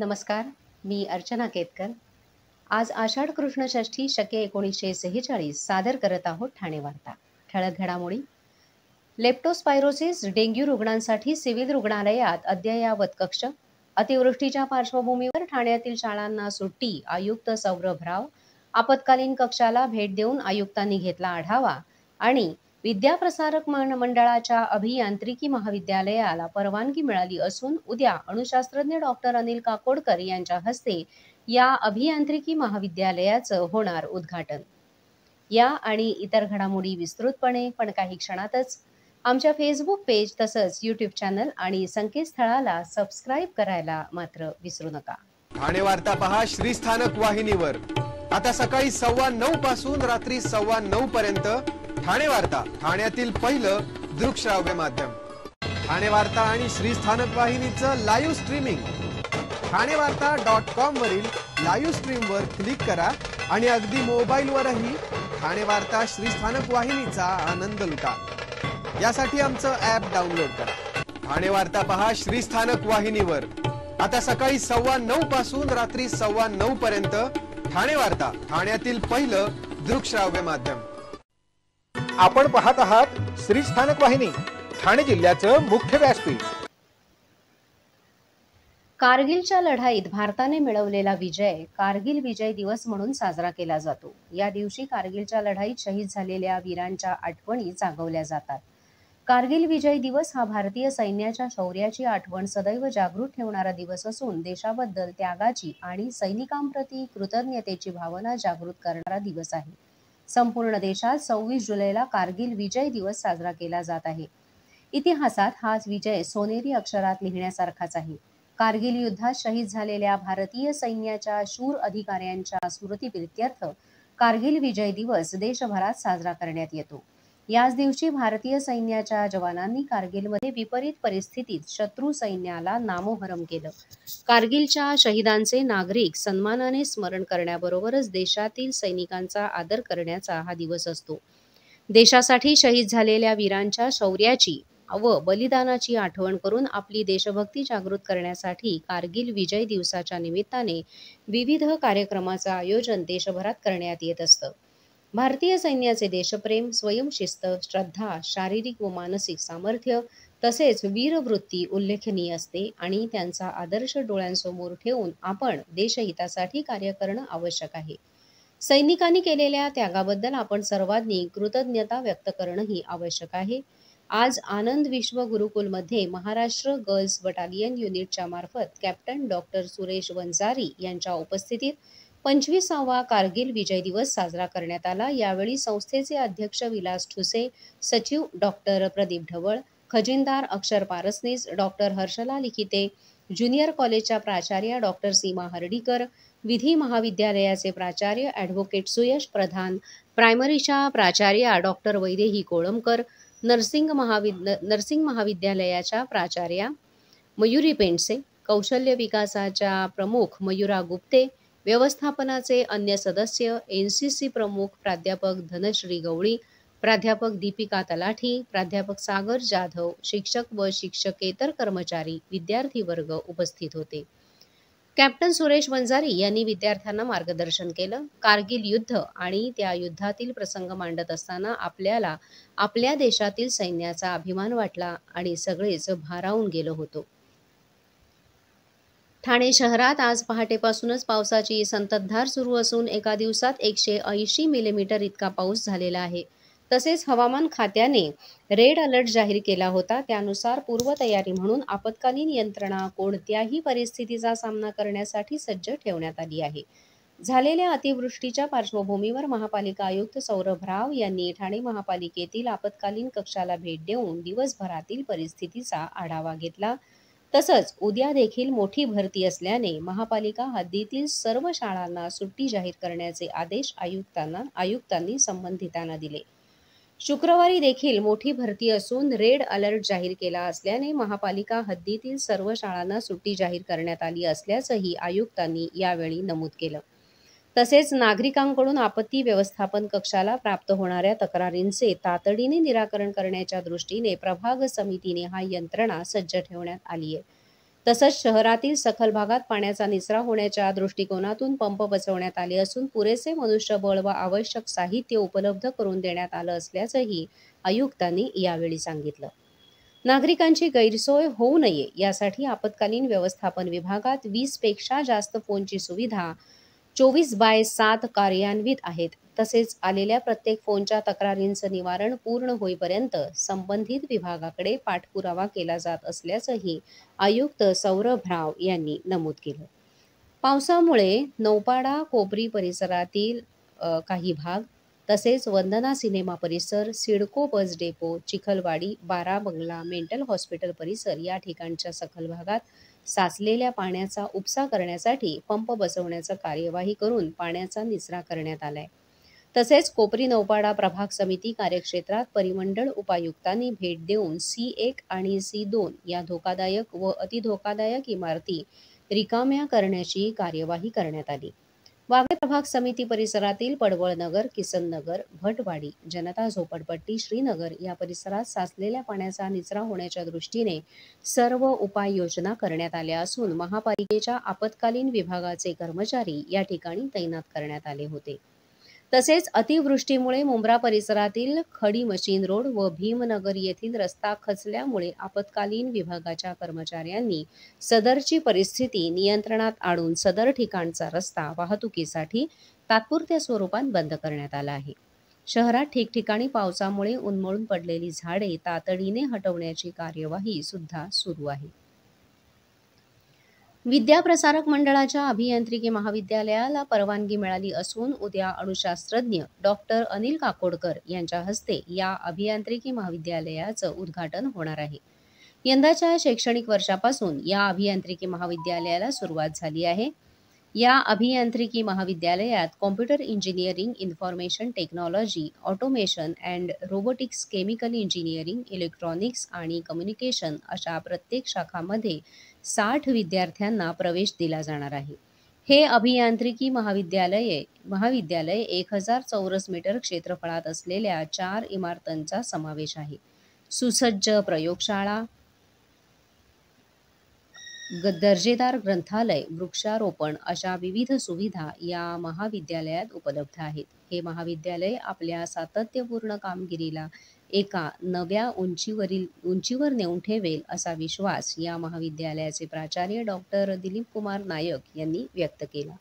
नमस्कार. मी अर्चना केतकर. आज आषाढ कृष्ण षष्ठी शके 1946 सादर करत आहोत ठाणे वार्ता. ठळक घडामोडी. लेप्टोस्पायरोसिस डेंग्यू रुग्णांसाठी सिव्हिल रुग्णालयात अद्ययावत कक्ष. अतिवृष्टीच्या पार्श्वभूमीवर ठाण्यातील शाळांना सुट्टी. आयुक्त सौरभ राव. आपत्कालीन कक्षाला भेट देऊन आयुक्तांनी घेतला आढावा. आणि विद्याप्रसारक मंडळाच्या अभियांत्रिकी महाविद्यालयाला परवानगी मिळाली असून उद्या अणुशास्त्रज्ञ डॉक्टर अनिल काकोडकर यांच्या हस्ते या अभियांत्रिकी महाविद्यालयाचं होणार उद्घाटन. या आणि इतर घडामोडी विस्तृतपणे पण काही क्षणातच आमच्या फेसबुक पेज तसंच यूट्यूब चॅनल आणि संकेतस्थळाला सबस्क्राईब करायला मात्र विसरू नका. ठाणे वार्ता पहा श्रीस्थानक वाहिनीवर. आता सकाळी 9:15 पासून रात्री 9:15 पर्यंत ठाणे वार्ता, ठाण्यातील पहिलं दृकश्राव्य माध्यम. ठाणे वार्ता आणि श्रीस्थानक वाहिनीचं लाईव्ह स्ट्रीमिंग ठाणेवार्ता.com वरील लाईव्ह स्ट्रीमवर क्लिक करा आणि अगदी मोबाईलवरही ठाणे वार्ता श्रीस्थानक वाहिनीचा आनंद लुटा. यासाठी आमचं ॲप डाउनलोड करा. ठाणे वार्ता पहा श्रीस्थानक वाहिनीवर. आता सकाळी 9:15 पासून रात्री 9:15 पर्यंत ठाणे वार्ता, ठाण्यातील पहिलं दृकश्राव्य माध्यम. आपण पाहत आहात श्रीस्थानक वाहिनी, ठाणे जिल्ह्याचं मुख्य व्यासपीठ. कारगिलच्या लढाईत भारताने मिळवलेला विजय कारगिल विजय दिवस म्हणून साजरा केला जातो. या दिवशी कारगिलच्या लढाईत शहीद झालेल्या वीरांच्या आठवणी जागवल्या जातात. कारगिल विजय दिवस हा भारतीय सैन्याच्या शौर्याची आठवण सदैव जागृत ठेवणारा दिवस असून देशाबद्दल त्यागाची आणि सैनिकांप्रती कृतज्ञतेची भावना जागृत करणारा दिवस आहे. संपूर्ण देशात 26 जुलैला कारगिल विजय दिवस साजरा केला जात आहे. इतिहासात हा विजय सोनेरी अक्षरात लिहिण्यासारखाच आहे. कारगिल युद्धात शहीद झालेल्या भारतीय सैन्याच्या शूर अधिकाऱ्यांच्या स्मृतिप्रीत्यर्थ कारगिल विजय दिवस देशभरात साजरा करण्यात येतो. याच दिवशी भारतीय सैन्याच्या जवानांनी कारगिलमध्ये विपरीत परिस्थितीत शत्रू सैन्याला नामोहरम केलं. कारगिलच्या शहीदांचे नागरिक सन्मानाने स्मरण करण्याबरोबरच देशातील सैनिकांचा आदर करण्याचा हा दिवस असतो. देशासाठी शहीद झालेल्या वीरांच्या शौर्याची व बलिदानाची आठवण करून आपली देशभक्ती जागृत करण्यासाठी कारगिल विजय दिवसाच्या निमित्ताने विविध कार्यक्रमाचं आयोजन देशभरात करण्यात येत असतं. भारतीय सैन्याचे देशप्रेम, स्वयंशिस्त, श्रद्धा, शारीरिक व मानसिक सामर्थ्य तसेच वीरवृत्ती उल्लेखनीय असते आणि त्यांचा आदर्श डोळ्यांसमोर ठेवून आपण देशहितासाठी कार्य करणं आवश्यक आहे. सैनिकांनी केलेल्या त्यागाबद्दल आपण सर्वांनी कृतज्ञता व्यक्त करणंही आवश्यक आहे. आज आनंद विश्व गुरुकुलमध्ये महाराष्ट्र गर्ल्स बटालियन युनिटच्या मार्फत कॅप्टन डॉक्टर सुरेश वंजारी यांच्या उपस्थितीत 25वा कारगिल विजय दिवस साजरा करण्यात आला. यावेळी संस्थेचे अध्यक्ष विलास ठुसे, सचिव डॉक्टर प्रदीप ढवळ, खजिनदार अक्षर पारसनीस, डॉक्टर हर्षला लिखिते, ज्युनियर कॉलेजच्या प्राचार्या डॉक्टर सीमा हर्डीकर, विधी महाविद्यालयाचे प्राचार्य ॲडव्होकेट सुयश प्रधान, प्रायमरीच्या प्राचार्या डॉक्टर वैदेही कोळंबकर, नर्सिंग महाविद्यालयाच्या प्राचार्या मयुरी पेंडसे, कौशल्य विकासाच्या प्रमुख मयुरा गुप्ते, व्यवस्थापनाचे अन्य सदस्य NCC प्रमुख प्राध्यापक धनश्री गवळी, प्राध्यापक दीपिका तलाठी, प्राध्यापक सागर जाधव, शिक्षक व शिक्षकेतर कर्मचारी, विद्यार्थी वर्ग उपस्थित होते. कॅप्टन सुरेश वंजारी यांनी विद्यार्थ्यांना मार्गदर्शन केलं. कारगिल युद्ध आणि त्या युद्धातील प्रसंग मांडत असताना आपल्याला आपल्या देशातील सैन्याचा अभिमान वाटला आणि सगळेच भारावून गेलो होतो. ठाणे शहरात आज पहाटेपासूनच पावसाची संततधार सुरू असून एका दिवसात 180 मिलीमीटर इतका पाऊस झालेला आहे. तसेच हवामान खात्याने रेड अलर्ट जाहीर केला होता. त्यानुसार पूर्वतयारी म्हणून आपत्कालीन यंत्रणा कोणत्याही परिस्थितीचा सामना करण्यासाठी सज्ज ठेवण्यात आली आहे. झालेल्या अतिवृष्टीच्या पार्श्वभूमीवर महापालिका आयुक्त सौरभ राव यांनी ठाणे महापालिकेतील आपत्कालीन कक्षाला भेट देऊन दिवसभरातील परिस्थितीचा आढावा घेतला. तसंच उद्या देखील मोठी भरती असल्याने महापालिका हद्दीतील सर्व शाळांना सुट्टी जाहीर करण्याचे आदेश आयुक्तांनी संबंधितांना दिले. शुक्रवारी देखील मोठी भरती असून रेड अलर्ट जाहीर केला असल्याने महापालिका हद्दीतील सर्व शाळांना सुट्टी जाहीर करण्यात आली असल्याचंही आयुक्तांनी यावेळी नमूद केलं. तसेच नागरिकांकडून आपत्ती व्यवस्थापन कक्षाला प्राप्त होणाऱ्या तक्रारींचे तातडीने निराकरण करण्याच्या दृष्टीने प्रभाग समितीने हा यंत्रणा सज्ज ठेवण्यात आली आहे. तसंच शहरातील सखल भागात पाण्याचा निचरा होण्याच्या दृष्टिकोनातून पंप बसवण्यात आले असून पुरेसे मनुष्यबळ व आवश्यक साहित्य उपलब्ध करून देण्यात आलं असल्याचंही आयुक्तांनी यावेळी सांगितलं. नागरिकांची गैरसोय होऊ नये यासाठी आपत्कालीन व्यवस्थापन विभागात 20 पेक्षा जास्त फोनची सुविधा 24/7 कार्यान्वित आहेत. तसेच आलेल्या प्रत्येक फोनच्या तक्रारींचं निवारण पूर्ण होईपर्यंत संबंधित विभागाकडे पाठपुरावा केला जात असल्याचंही आयुक्त सौरभ राव यांनी नमूद केलं. पावसामुळे नौपाडा कोपरी परिसरातील काही भाग तसेच वंदना सिनेमा परिसर, सिडको बस डेपो, चिखलवाडी, बारा बंगला, मेंटल हॉस्पिटल परिसर या ठिकाणच्या सखल भागात साचलेल्या पाण्याचा उपसा करण्यासाठी पंप बसवण्याची कार्यवाही करून पाण्याचा निचरा करण्यात आलाय. तसेच कोपरी नौपाडा प्रभाग समिती कार्यक्षेत्रात परिमंडळ उपायुक्तांनी भेट देऊन C1 आणि C2 या धोकादायक व अतिधोकादायक इमारती रिकाम्या करण्याची कार्यवाही करण्यात आली. वावे प्रभाग समिती परिसरातील पडवळनगर, किसननगर, भटवाडी, जनता झोपडपट्टी, श्रीनगर या परिसरात साचलेल्या पाण्याचा निचरा होण्याच्या दृष्टीने सर्व उपाययोजना करण्यात आल्या असून महापालिकेच्या आपत्कालीन विभागाचे कर्मचारी या ठिकाणी तैनात करण्यात आले होते. तसेच अतिवृष्टीमुळे मुंब्रा परिसरातील खडी मशीन रोड व भीमनगर येथील रस्ता खचल्यामुळे आपत्कालीन विभागाच्या कर्मचाऱ्यांनी सदरची परिस्थिती नियंत्रणात आणून सदर ठिकाणचा रस्ता वाहतुकीसाठी तात्पुरत्या स्वरूपात बंद करण्यात आला आहे. शहरात ठिकठिकाणी पावसामुळे उन्मळून पडलेली झाडे तातडीने हटवण्याची कार्यवाही सुद्धा सुरू आहे. विद्याप्रसारक मंडळाच्या अभियांत्रिकी महाविद्यालयाला परवानगी मिळाली असून उद्या अणुशास्त्रज्ञ डॉक्टर अनिल काकोडकर यांच्या हस्ते या अभियांत्रिकी महाविद्यालयाचं उद्घाटन होणार आहे. यंदाच्या शैक्षणिक वर्षापासून या अभियांत्रिकी महाविद्यालयाला सुरुवात झाली आहे. या अभियांत्रिकी महाविद्यालयात computer engineering, information technology, automation and robotics, chemical engineering, electronics आणि कम्युनिकेशन अशा प्रत्येक शाखांमध्ये 60 विद्यार्थ्यांना प्रवेश दिला जाणार आहे. हे अभियांत्रिकी महाविद्यालय 1000 चौरस मीटर क्षेत्रफळात असलेल्या 4 इमारतांचा समावेश आहे. सुसज्ज प्रयोगशाळा, दर्जेदार ग्रंथालय, वृक्षारोपण अशा विविध सुविधा या महाविद्यालयात उपलब्ध आहेत. हे महाविद्यालय आपल्या सातत्यपूर्ण कामगिरीला एका नव्या उंचीवर नेऊन ठेवेल असा विश्वास या महाविद्यालयाचे प्राचार्य डॉक्टर दिलीप कुमार नायक यांनी व्यक्त केला.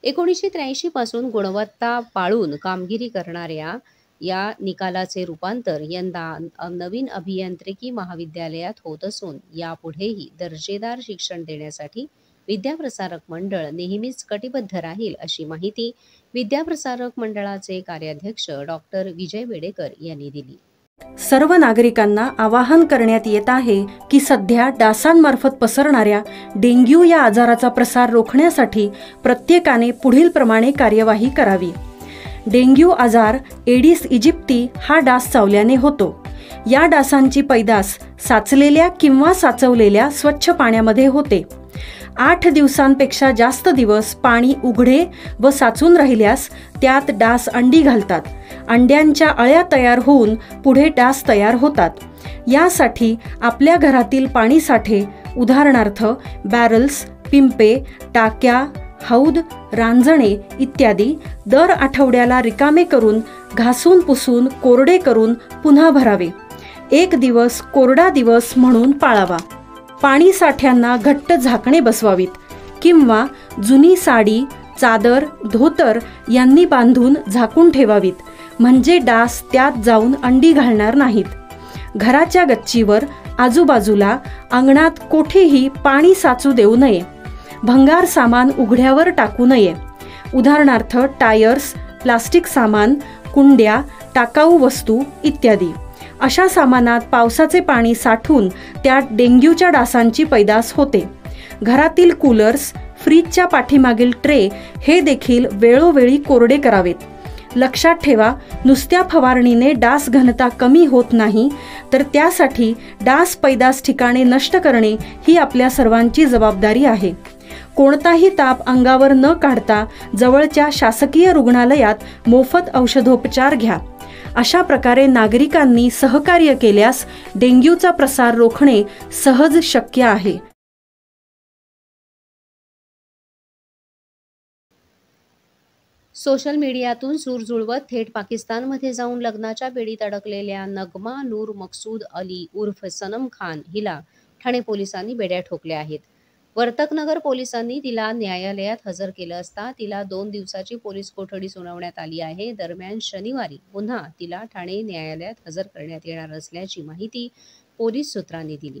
1983 पासून गुणवत्ता पाळून कामगिरी करणाऱ्या या निकालाचे रूपांतर यंदा नवीन अभियांत्रिकी महाविद्यालयात होत असून यापुढेही दर्जेदार शिक्षण देण्यासाठी विद्याप्रसारक मंडळ नेहमीच कटिबद्ध राहील अशी माहिती विद्याप्रसारक मंडळाचे कार्याध्यक्ष डॉक्टर विजय बेडेकर यांनी दिली. सर्व नागरिकांना आवाहन करण्यात येत आहे की सध्या डासांमार्फत पसरणाऱ्या डेंग्यू या आजाराचा प्रसार रोखण्यासाठी प्रत्येकाने पुढील प्रमाणे कार्यवाही करावी. डेंग्यू आजार एडिस इजिप्ती हा डास चावल्याने होतो. या डासांची पैदास साचलेल्या किंवा साचवलेल्या स्वच्छ पाण्यामध्ये होते. 8 दिवसांपेक्षा जास्त दिवस पाणी उघडे व साचून राहिल्यास त्यात डास अंडी घालतात. अंड्यांच्या अळ्या तयार होऊन पुढे डास तयार होतात. यासाठी आपल्या घरातील पाणी साठे उदाहरणार्थ बॅरल्स, पिंपे, टाक्या, हौद, रांजणे इत्यादी दर आठवड्याला रिकामे करून घासून पुसून कोरडे करून पुन्हा भरावे. 1 दिवस कोरडा दिवस म्हणून पाळावा. पाणी साठ्यांना घट्ट झाकणे बसवावीत किंवा जुनी साडी, चादर, धोतर यांनी बांधून झाकून ठेवावीत, म्हणजे डास त्यात जाऊन अंडी घालणार नाहीत. घराच्या गच्चीवर, आजूबाजूला, अंगणात कोठेही पाणी साचू देऊ नये. भंगार सामान उघड्यावर टाकू नये. उदाहरणार्थ टायर्स, प्लास्टिक सामान, कुंड्या, टाकाऊ वस्तू इत्यादी. अशा सामानात पावसाचे पाणी साठून त्यात डेंग्यूच्या डासांची पैदास होते. घरातील कूलर्स, फ्रीजच्या पाठीमागील ट्रे हे देखील वेळोवेळी कोरडे करावेत. लक्षात ठेवा, नुसत्या फवारणीने डास घनता कमी होत नाही, तर त्यासाठी डास पैदास ठिकाणे नष्ट करणे ही आपल्या सर्वांची जबाबदारी आहे. कोणताही ताप अंगावर न काढता जवळच्या शासकीय रुग्णालयात मोफत औषधोपचार घ्या. अशा प्रकारे नागरिकांनी सहकार्य केल्यास डेंग्यूचा प्रसार रोखणे सहज शक्य आहे. सोशल मीडियातून सूर जुळवत थेट पाकिस्तानमध्ये जाऊन लग्नाच्या बेडीत अडकलेल्या नगमा नूर मकसूद अली उर्फ सनम खान हिला ठाणे पोलिसांनी बेड्या ठोकल्या आहेत. वर्तकनगर पोलिसांनी तिला न्यायालयात हजर केलं असता तिला 2 दिवसाची पोलीस कोठडी सुनावण्यात आली आहे. दरम्यान शनिवारी पुन्हा तिला ठाणे न्यायालयात हजर करण्यात येणार असल्याची माहिती पोलीस सूत्रांनी दिली.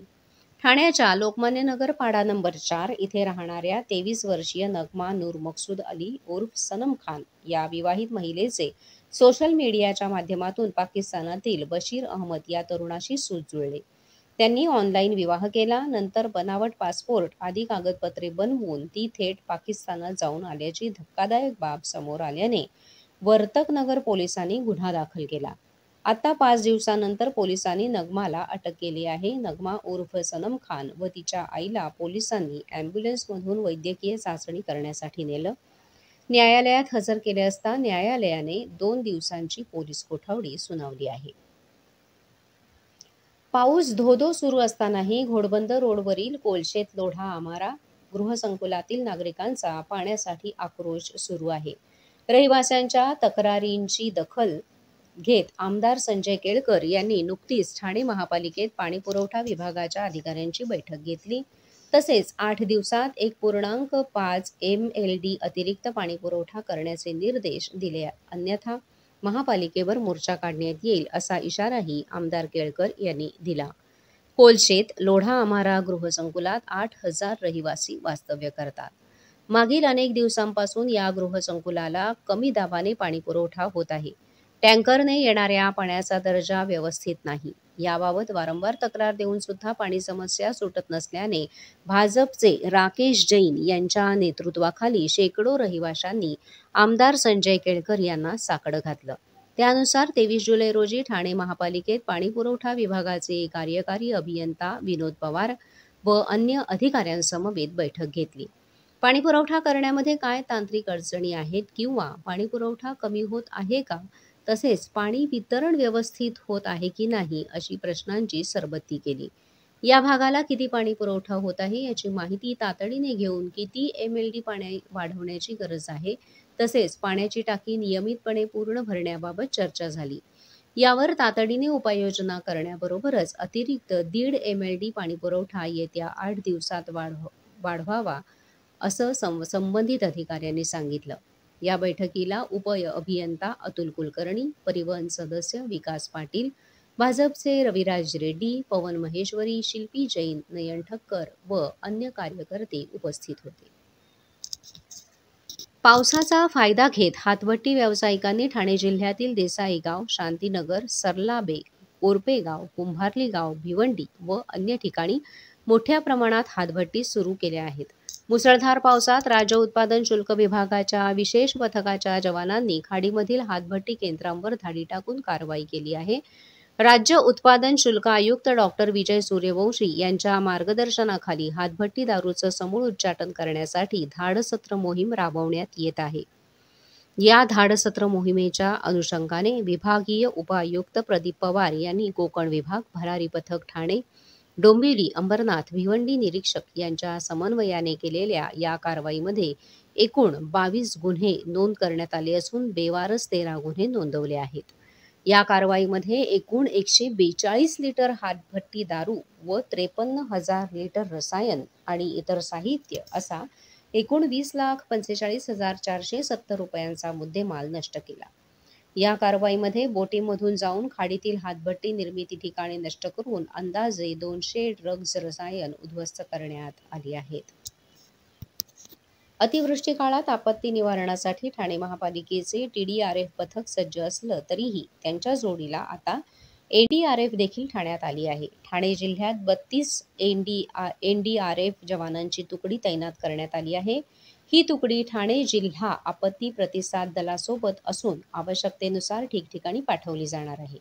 ठाण्याच्या लोकमान्य नगर पाडा नंबर 4 इथे राहणाऱ्या 23 वर्षीय नगमा नूर मकसूद अली उर्फ सनम खान या विवाहित महिलेचे सोशल मीडियाच्या माध्यमातून पाकिस्तानातील बशीर अहमद या तरुणाशी सूत जुळले. त्यांनी ऑनलाईन विवाह केला. नंतर बनावट पासपोर्ट आदी कागदपत्रे बनवून ती थेट पाकिस्तानात जाऊन आल्याची धक्कादायक बाब समोर आल्याने वर्तकनगर पोलिसांनी गुन्हा दाखल केला. आता 5 दिवसानंतर पोलिसांनी नगमाला अटक केली आहे. नगमा उर्फ सनम खान व तिच्या आईला पोलिसांनी ॲम्ब्युलन्समधून वैद्यकीय चाचणी करण्यासाठी नेलं. न्यायालयात हजर केले असता न्यायालयाने 2 दिवसांची पोलीस कोठडी सुनावली आहे. पाऊस धो-धो सुरू असतानाही घोडबंदर रोडवरील कोलशेत लोढा आमारा गृहसंकुलातील नागरिकांचा पाण्यासाठी आक्रोश सुरू आहे. रहिवाशांच्या तक्रारींची दखल घेत आमदार संजय केळकर यांनी नुकतीच ठाणे महापालिकेत पाणीपुरवठा विभागाच्या अधिकाऱ्यांची बैठक घेतली. तसेच 8 दिवसात 1.5 MLD अतिरिक्त पाणीपुरवठा करण्याचे निर्देश दिले. अन्यथा महापालिकेवर मोर्चा काढण्यात येईल असा इशाराही आमदार केळकर यांनी दिला. कोलशेत लोढा आमारा गृहसंकुलात 8,000 रहिवासी वास्तव्य करतात. मागील अनेक दिवसांपासून या गृहसंकुलाला कमी दाबाने पाणीपुरवठा होत आहे. टँकरने येणाऱ्या पाण्याचा दर्जा व्यवस्थित नाही. याबाबत वारंवार तक्रार देऊन सुद्धा पाणी समस्या सुटत नसल्याने भाजपचे राकेश जैन यांच्या नेतृत्वाखाली शेकडो रहिवाशांनी आमदार संजय केळकर यांना साकडं घातलं. त्यानुसार 23 जुलै रोजी ठाणे महापालिकेत पाणीपुरवठा विभागाचे कार्यकारी अभियंता विनोद पवार व अन्य अधिकाऱ्यांसमवेत बैठक घेतली. पाणीपुरवठा करण्यामध्ये काय तांत्रिक अडचणी आहेत किंवा पाणीपुरवठा कमी होत आहे का, तसेच पाणी वितरण व्यवस्थित होत आहे की नाही अशी प्रश्नांची सरबत्ती केली. या भागाला किती पाणी पुरवठा होत आहे याची माहिती तातडीने घेऊन किती MLD पाणी वाढवण्याची गरज आहे, तसेच पाण्याची टाकी नियमितपणे पूर्ण भरण्याबाबत चर्चा झाली. यावर तातडीने उपाययोजना करण्याबरोबरच अतिरिक्त 1.5 MLD पाणीपुरवठा येत्या 8 दिवसात वाढवावा असं संबंधित अधिकाऱ्यांनी सांगितलं. या बैठकीला उप अभियंता अतुल कुलकर्णी, परिवहन सदस्य विकास पाटील, भाजपचे रविराज रेड्डी, पवन महेश्वरी, शिल्पी जैन, नयन ठक्कर व अन्य कार्यकर्ते उपस्थित होते. पावसाचा फायदा घेत हातभट्टी व्यावसायिकांनी ठाणे जिल्ह्यातील देसाईगाव, शांतीनगर, सरलाबे, कोरपेगाव, कुंभारली गाव, भिवंडी व अन्य ठिकाणी मोठ्या प्रमाणात हातभट्टी सुरू केल्या आहेत. मुसळधार पावसात राज्य उत्पादन शुल्क विभागाच्या विशेष पथकाच्या जवानांनी खाडीमधील हातभट्टी केंद्रांवर धाडी टाकून कारवाई केली आहे. राज्य उत्पादन शुल्क आयुक्त डॉक्टर विजय सूर्यवंशी यांच्या मार्गदर्शनाखाली हातभट्टी दारूचं समूळ उच्चाटन करण्यासाठी धाडसत्र मोहीम राबवण्यात येत आहे. या धाडसत्र मोहिमेच्या अनुषंगाने विभागीय उपायुक्त प्रदीप पवार यांनी कोकण विभाग, भरारी पथक ठाणे, डोंबिवली, अंबरनाथ, भिवंडी निरीक्षक यांच्या समन्वयाने केलेल्या या कारवाईमध्ये एकूण 22 गुन्हे नोंद करण्यात आले असून बेवारस 13 गुन्हे नोंदवले आहेत. या कारवाईमध्ये एकूण 142 लिटर हातभट्टी दारू व 53,000 लिटर रसायन आणि इतर साहित्य असा एकूण 20,45,470 रुपयांचा मुद्देमाल नष्ट केला. या कारवाईमध्ये बोटीमधून जाऊन खाडीतील हातभट्टी निर्मिती ठिकाणे नष्ट करून अंदाजे 200 ड्रग्ज रसायन उद्ध्वस्त करण्यात आली आहेत. अतिवृष्टी काळात आपत्ती निवारणासाठी ठाणे महापालिकेचे TDRF पथक सज्ज असलं तरीही त्यांच्या जोडीला आता NDRF देखील ठाण्यात आली आहे. ठाणे जिल्ह्यात 32 NDRF जवानांची तुकडी तैनात करण्यात आली आहे. ही तुकडी ठाणे जिल्हा आपत्ती प्रतिसाद दलासोबत असून आवश्यकतेनुसार ठिकठिकाणी पाठवली जाणार आहे.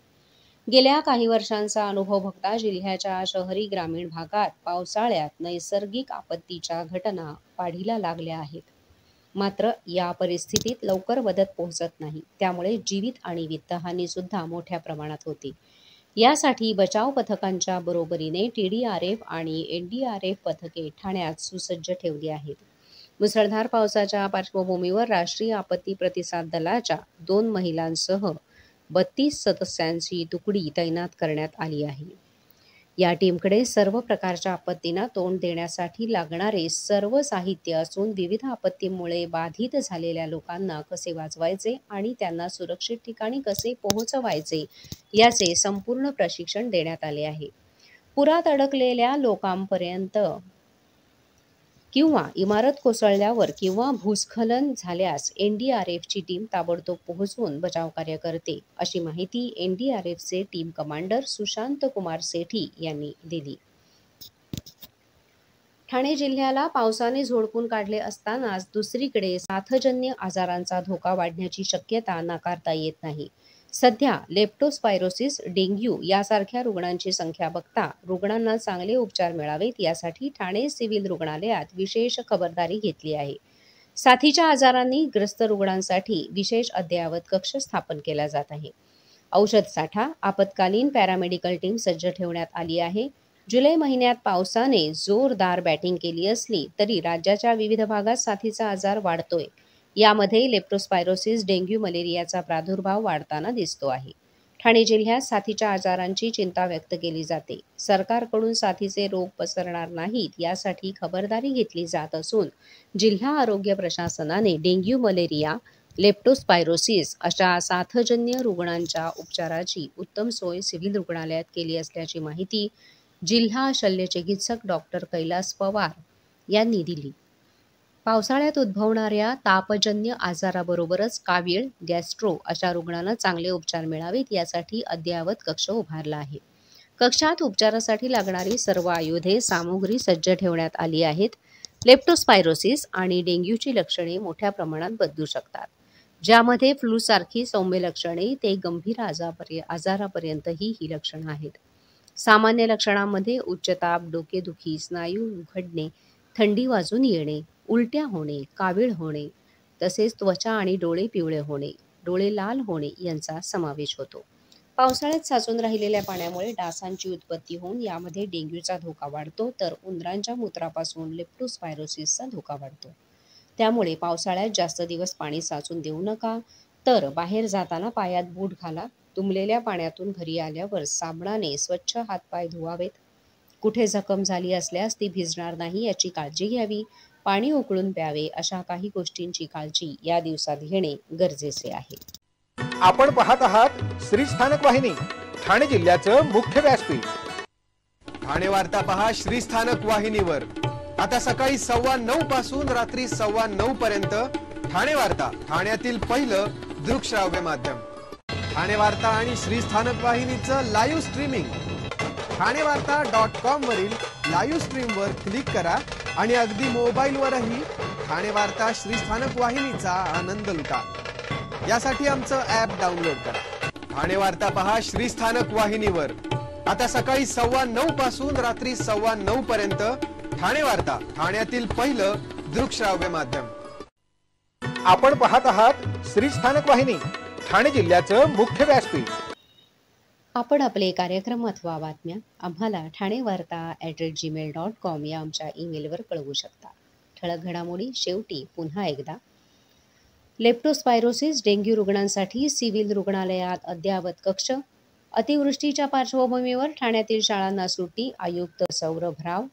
गेल्या काही वर्षांचा अनुभव बघता जिल्ह्याच्या शहरी ग्रामीण भागात पावसाळ्यात नैसर्गिक आपत्तीच्या घटना वाढीला लागल्या आहेत. मात्र या परिस्थितीत लवकर मदत पोहोचत नाही. त्यामुळे जीवित आणि वित्तहानी सुद्धा मोठ्या प्रमाणात होते. यासाठी बचाव पथकांच्या बरोबरीने TDRF आणि NDRF पथके ठाण्यात सुसज्ज ठेवली आहेत. मुसळधार पावसाच्या पार्श्वभूमीवर राष्ट्रीय आपत्ती प्रतिसाद दलाच्या 2 महिलांसह 32 सदस्यांची तुकडी तैनात करण्यात आली आहे. या टीमकडे सर्व प्रकारच्या आपत्तींना तोंड देण्यासाठी लागणारे सर्व साहित्य असून विविध आपत्तीमुळे बाधित झालेल्या लोकांना कसे वाचवायचे आणि त्यांना सुरक्षित ठिकाणी कसे पोहोचवायचे याचे संपूर्ण प्रशिक्षण देण्यात आले आहे. पुरात अडकलेल्या लोकांपर्यंत किंवा इमारत कोसळल्यावर किंवा भूस्खलन झाल्यास एनडीआरएफची टीम ताबडतोब पोहोचून बचावकार्य करते, अशी माहिती एनडीआरएफचे टीम कमांडर सुशांत कुमार सेठी यांनी दिली. ठाणे जिल्ह्याला पावसाने झोडपून काढले असतानाच दुसरीकडे साथजन्य आजारांचा धोका वाढण्याची शक्यता नाकारता येत नाही. सध्या लेप्टोस्पायरोसिस, डेंग्यू यासारख्या रुग्णांची संख्या बघता रुग्णांना चांगले उपचार मिळावेत यासाठी ठाणे सिव्हिल रुग्णालयात विशेष खबरदारी घेतली आहे. साथीच्या आजारांनी ग्रस्त रुग्णांसाठी विशेष अद्ययावत कक्ष स्थापन केला जात आहे. औषध साठा, आपत्कालीन पॅरामेडिकल टीम सज्ज ठेवण्यात आली आहे. जुलै महिन्यात पावसाने जोरदार बॅटिंग केली असली तरी राज्याच्या विविध भागात साथीचा आजार वाढतोय. यामध्ये लेप्टोस्पायरोसिस, डेंग्यू, मलेरियाचा प्रादुर्भाव वाढताना दिसतो आहे. ठाणे जिल्ह्यात साथीच्या आजारांची चिंता व्यक्त केली जाते. सरकारकडून साथीचे रोग पसरणार नाहीत यासाठी खबरदारी घेतली जात असून जिल्हा आरोग्य प्रशासनाने डेंग्यू, मलेरिया, लेप्टोस्पायरोसिस अशा साथजन्य रुग्णांच्या उपचाराची उत्तम सोय सिव्हिल रुग्णालयात केली असल्याची माहिती जिल्हा शल्यचिकित्सक डॉक्टर कैलास पवार यांनी दिली. पावसाळ्यात उद्भवणाऱ्या तापजन्य आजाराबरोबरच कावीळ, गॅस्ट्रो अशा रुग्णांना चांगले उपचार मिळावेत यासाठी अद्ययावत कक्ष उभारला आहे. कक्षात उपचारासाठी लागणारी सर्व आयुधे, सामुग्री सज्ज ठेवण्यात आली आहेत. लेप्टोस्पायरोसिस आणि डेंग्यूची लक्षणे मोठ्या प्रमाणात बदलू शकतात, ज्यामध्ये फ्लूसारखी सौम्य लक्षणे ते गंभीर आजारापर्यंतही ही लक्षणं आहेत. सामान्य लक्षणांमध्ये उच्च ताप, डोकेदुखी, स्नायू उघडणे, थंडी वाजून येणे, उलट्या होणे, कावीळ होणे तसेच त्वचा आणि डोळे पिवळे होणे, डोळे लाल होणे यांचा समावेश होतो. पावसाळ्यात साचून राहिलेल्या पाण्यामुळे डासांची उत्पत्ती होऊन यामध्ये डेंग्यूचा धोका वाढतो, तर उंदरांच्या मूत्रापासून लेप्टोस्पायरोसिसचा धोका वाढतो. त्यामुळे पावसाळ्यात जास्त दिवस पाणी साचून देऊ नका, तर बाहेर जाताना पायात बूट घाला. तुंबलेल्या पाण्यातून घरी आल्यावर साबणाने स्वच्छ हातपाय धुवावेत. कुठे जखम झाली असल्यास ती भिजणार नाही याची काळजी घ्यावी. पाणी उकळून प्यावे. अशा काही गोष्टींची काळजी या दिवसात घेणे गरजेचे आहे. आपण पाहत आहात श्री स्थानक वाहिनी, ठाणे जिल्ह्याचं मुख्य व्यासपीठ. ठाणे वार्ता पहा श्री स्थानक वाहिनीवर. आता सकाळी 9:15 पासून रात्री 9:15 पर्यंत ठाणे वार्ता, ठाण्यातील पहिलं दृकश्राव्य माध्यम. ठाणे वार्ता आणि श्री स्थानक वाहिनीचं लाईव्ह स्ट्रीमिंग ठाणेवार्ता.com वरील लाईव्ह स्ट्रीमवर क्लिक करा आणि अगदी मोबाईलवरही ठाणे वार्ता श्री स्थानक वाहिनीचा आनंद लुटा. यासाठी आमचं ॲप डाउनलोड करा. ठाणे वार्ता पहा श्री स्थानक वाहिनीवर. आता सकाळी 9:15 पासून रात्री 9:15 पर्यंत ठाणे वार्ता, ठाण्यातील पहिलं दृकश्राव्य माध्यम. आपण पाहत आहात श्री स्थानक वाहिनी, ठाणे जिल्ह्याचं मुख्य व्यासपीठ. आपण आपले कार्यक्रम अथवा बातम्या आम्हाला ठाणेवार्ता@gmail.com या आमच्या ईमेलवर कळवू शकता. ठळक घडामोडी शेवटी पुन्हा एकदा. लेप्टोस्पायरोसिस, डेंग्यू रुग्णांसाठी सिव्हिल रुग्णालयात अद्ययावत कक्ष. अतिवृष्टीच्या पार्श्वभूमीवर ठाण्यातील शाळांना सुट्टी. आयुक्त सौरभ राव.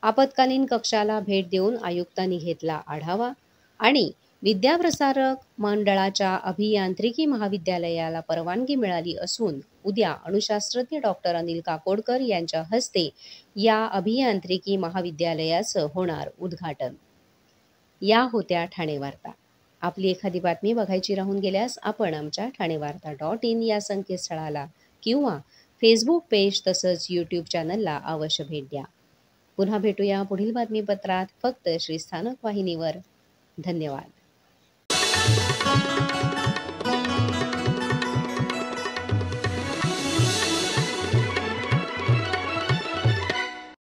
आपत्कालीन कक्षाला भेट देऊन आयुक्तांनी घेतला आढावा. आणि विद्याप्रसारक मंडळाच्या अभियांत्रिकी महाविद्यालयाला परवानगी मिळाली असून उद्या अणुशास्त्रज्ञ डॉक्टर अनिल काकोडकर यांच्या हस्ते या अभियांत्रिकी महाविद्यालयाचं होणार उद्घाटन. या होत्या ठाणे वार्ता. आपली एखादी बातमी बघायची राहून गेल्यास आपण आमच्या ठाणेवार्ता.in या संकेतस्थळाला किंवा फेसबुक पेज तसंच यूट्यूब चॅनलला अवश्य भेट द्या. पुन्हा भेटूया पुढील बातमीपत्रात फक्त श्री स्थानक वाहिनीवर. धन्यवाद.